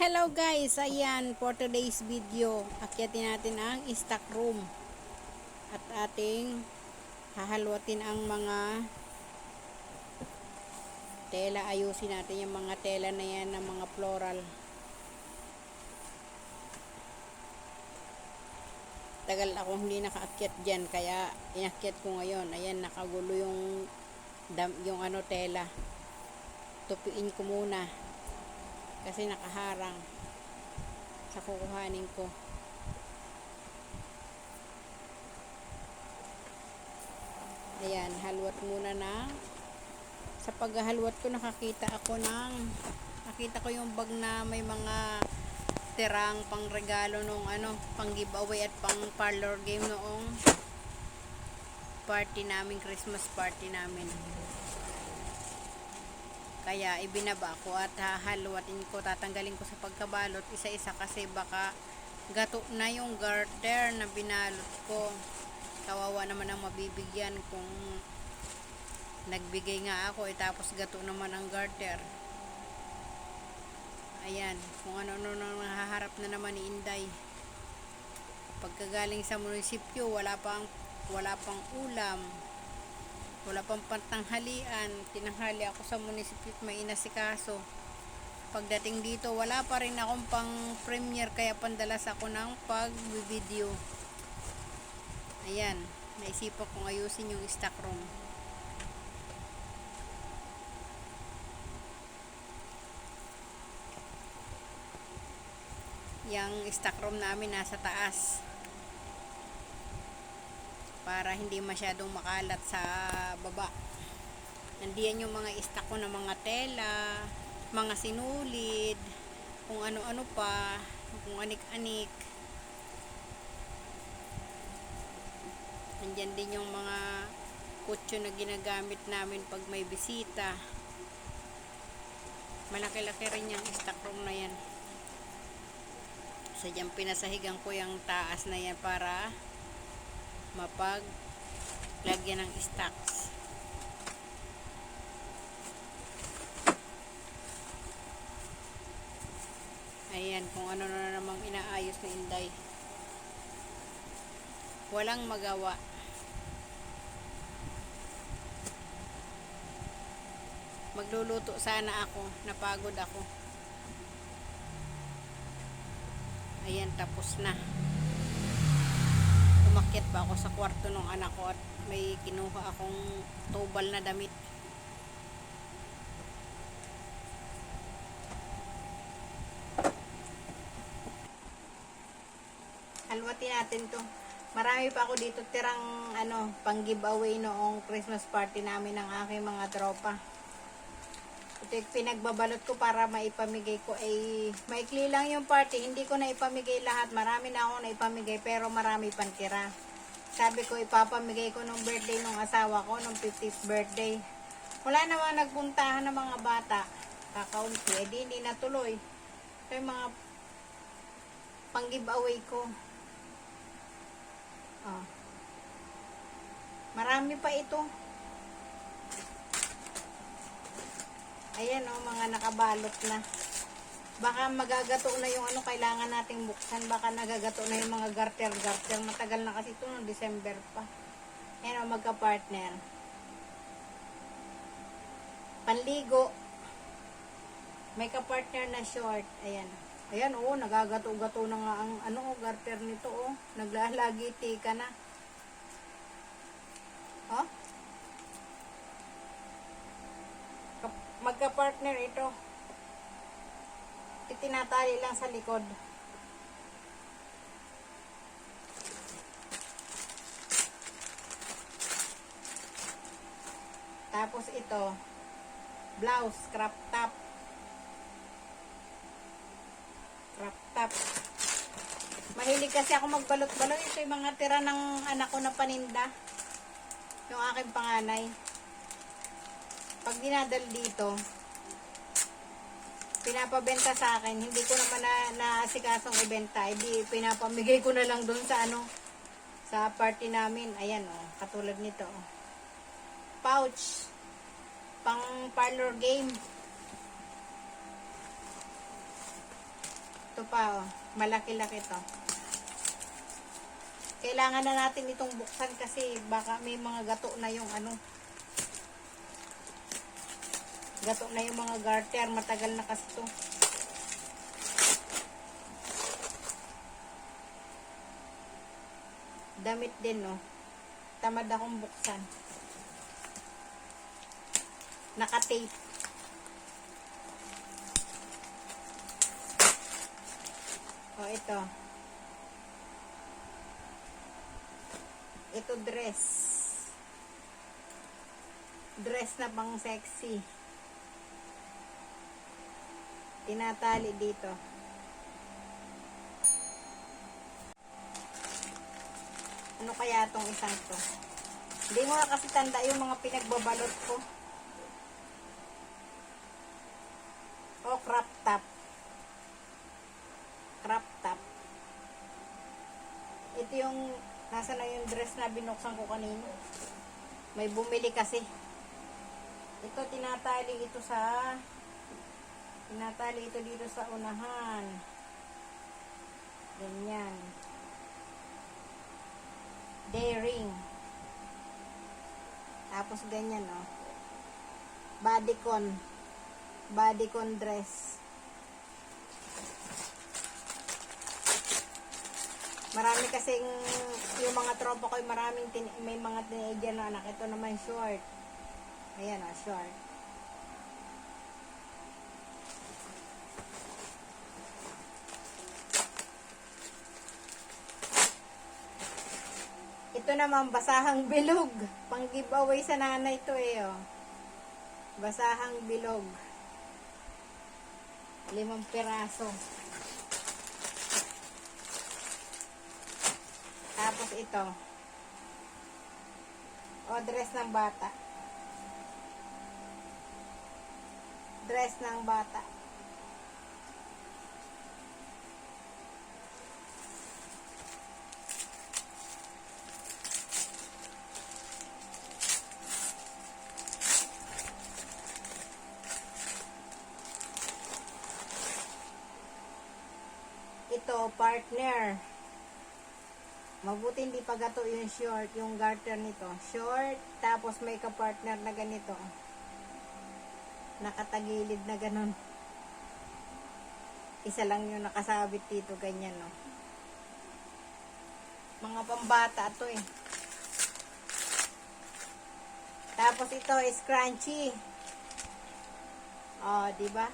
Hello guys, ayan for today's video, akyatin natin ang stock room at ating hahalwatin ang mga tela. Ayusin natin yung mga tela na yan ng mga floral. Tagal akong hindi nakaakyat dyan kaya inakyat ko ngayon. Ayan, nakagulo yung tela. Tupiin ko muna kasi nakaharang sa kukuhanin ko. Ayan, halwat muna na. Sa paghahalwat ko nakita ko yung bag na may mga tirang pang regalo nung pang giveaway at pang parlor game noong party namin, Christmas party namin. Kaya ibinaba ko at hahalwatin ko, tatanggalin ko sa pagkabalot isa-isa kasi baka gato na yung garter na binalot ko. Kawawa naman ang mabibigyan kung nagbigay nga ako tapos gato naman ang garter. Ayan, kung ano nahaharap na naman ni Inday. Pagkagaling sa munisipyo, wala pang ulam, wala pang pantanghalian. Tinanghali ako sa munisipyo at may inasikaso. Pagdating dito, wala pa rin akong pang premiere kaya pandalas ako ng pag-video. Ayan, naisipan kong ayusin yung stock room. Yung stock room namin nasa taas para hindi masyadong makalat sa baba. Nandiyan yung mga stock ko ng mga tela, mga sinulid, kung ano-ano pa, kung anik-anik. Nandiyan din yung mga kutso na ginagamit namin pag may bisita. Malaki-laki rin yung stock room na yan. Sadyang pinasahigan ko yung taas na yan para mapaglagyan ng stocks. Ayan, kung ano na namang inaayos ni Inday. Walang magawa. Magluluto sana ako, napagod ako. Ayan, tapos na. Umakyat pa ako sa kwarto ng anak ko at may kinuha akong tubal na damit. Halwatin natin to. Marami pa ako dito tirang pang giveaway noong Christmas party namin ng aking mga tropa. Ito yung pinagbabalot ko para maipamigay ko. Maikli lang yung party, hindi ko na ipamigay lahat. Marami na ako na ipamigay pero marami pang tira. Sabi ko ipapamigay ko nung birthday nung asawa ko, nung 50th birthday. Wala naman nagpuntahan ng mga bata. Kakaunti, hindi natuloy. Ito yung mga pang giveaway ko. Oh. Marami pa ito. Ayan mga nakabalot na. Baka magagato na yung kailangan nating buksan. Baka nagagato na yung mga garter. Matagal na kasi ito, no, December pa. Ayan magka-partner. Panligo. May ka-partner na short. Ayan. Ayan, nagagato-gato na nga ang garter nito, Naglalagiti ka na. Magka-partner ito. Itinatali lang sa likod. Tapos ito, blouse, crop top. Mahilig kasi ako magbalot-balot. Ito yung mga tira ng anak ko na paninda. Yung aking panganay. Pag dinadal dito, pinapabenta sa akin. Hindi ko naman naasikasong ibenta. Hindi, pinapamigay ko na lang dun sa sa party namin. Ayan katulad nito. Pouch. Pang parlor game. Ito pa, oh. Malaki-laki to. Kailangan na natin itong buksan kasi baka may mga gato na yung ano. Gato na yung mga garter. Matagal na kasi to. Damit din, oh. Tamad akong buksan. Naka-tape. Oh, ito. Ito dress. Dress na pang sexy. Tinatali dito. Ano kaya tong isang to? Hindi mo na kasi tanda yung mga pinagbabalot ko. O, crop top. Crop top. Ito yung, nasa na yung dress na binuksan ko kanina. May bumili kasi. Ito, tinatali ito dito sa unahan. Ganyan. Daring. Tapos ganyan, oh. Bodycon dress. Marami kasing yung mga tropa ko, may mga teenager na anak. Ito naman short. Ayan, oh, short. Ito naman, basahang bilog. Pang giveaway sa nanay to eh, oh. Basahang bilog. 5 piraso. Tapos ito. O, dress ng bata. Dress ng bata. Ito, partner. Mabuti hindi pa gato yung short, yung garter nito. Short, tapos may ka-partner na ganito. Nakatagilid na ganon. Isa lang yung nakasabit dito, ganyan, no. Mga pambata to eh. Tapos ito is crunchy. Oh, di ba?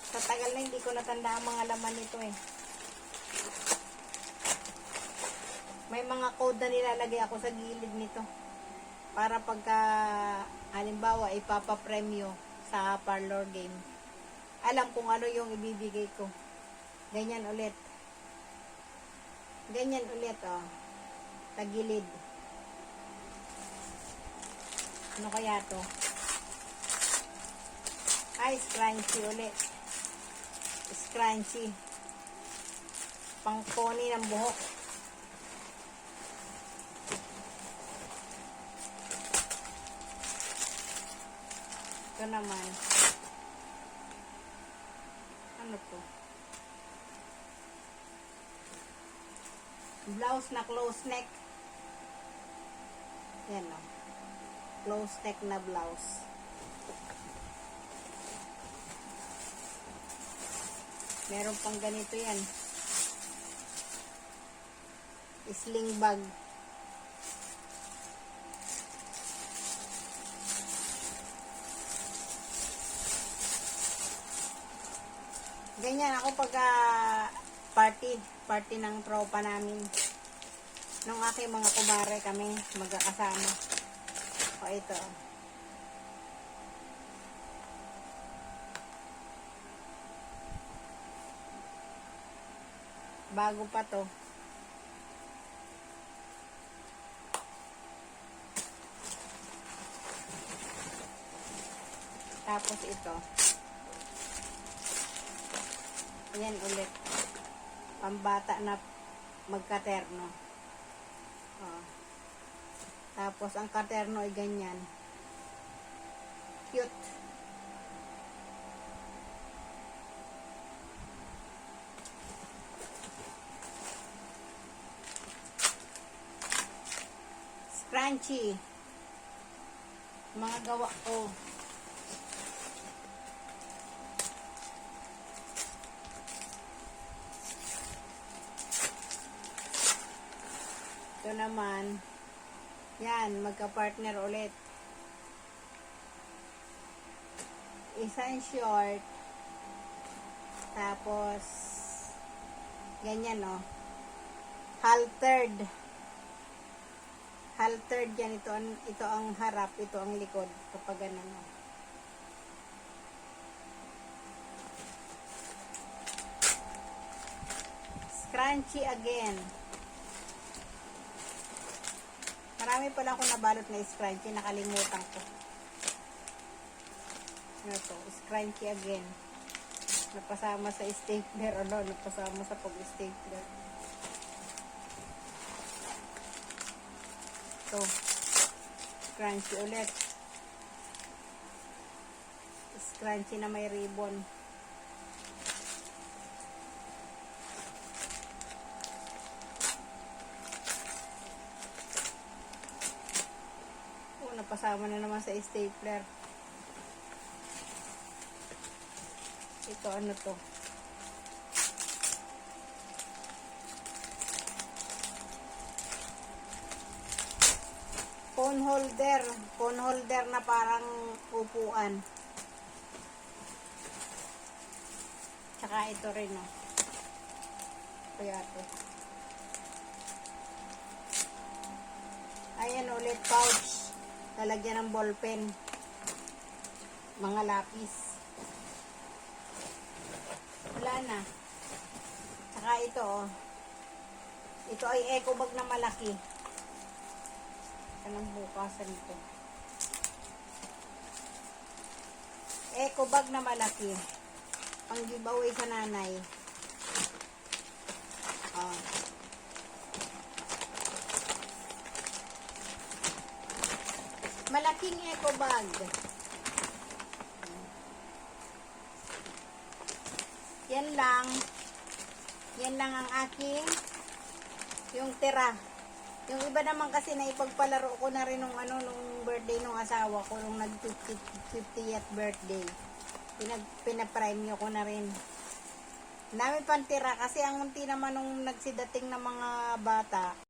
Sa tagal na hindi ko natanda ang mga laman nito eh. May mga code na nilalagay ako sa gilid nito. Para pagka, halimbawa, ipapapremyo sa parlor game. Alam kung ano yung ibibigay ko. Ganyan ulit. Ganyan ulit, oh. Tagilid. Ano kaya to? Ay, scrunchy ulit. Scrunchy. Pang pony ng buhok. Ito naman. Ano to? Blouse na close neck. Yan, o. Close neck na blouse. Meron pang ganito yan. Sling bag. Ganyan ako pag party ng tropa namin. Nung aking mga kumare kami magkakasama. O ito. Bago pa to. Tapos ito. Ayan ulit. Pambata na magkaterno. Oh. Tapos ang katerno ay ganyan. Cute. Scrunchy. Mga gawa ko. Ito naman, yan, magka-partner ulit. Isang short, tapos, ganyan, oh. Haltered. Haltered yan, ito ang harap, ito ang likod, kapag ganun, oh. Scrunchy again. Marami pala ako nabalot na scrunchy, nakalimutan ko. Ano to? Scrunchy again. Napasama sa stapler, napasama sa pag-stapler. Ito. Scrunchy ulit. Scrunchy na may ribbon. Napasama na naman sa stapler. Ito ano to? Phone holder. Phone holder na parang upuan. Tsaka ito rin, oh. Kaya ito. Ayan ulit, pouch. Lalagyan ng ballpen. Mga lapis. Wala na. Saka ito, oh. Ito ay eco bag na malaki. Anong bukasan ito? Eco bag na malaki. Pang giveaway sa nanay. Oh. Malaking eco bag. Yan lang. Yan lang ang aking yung tira. Yung iba naman kasi na ipagpalaro ko na rin nung birthday nung asawa ko, nung nag 50th birthday. Pinaprime ko na rin. Dami pang tira kasi ang unti naman nung nagsidating ng mga bata.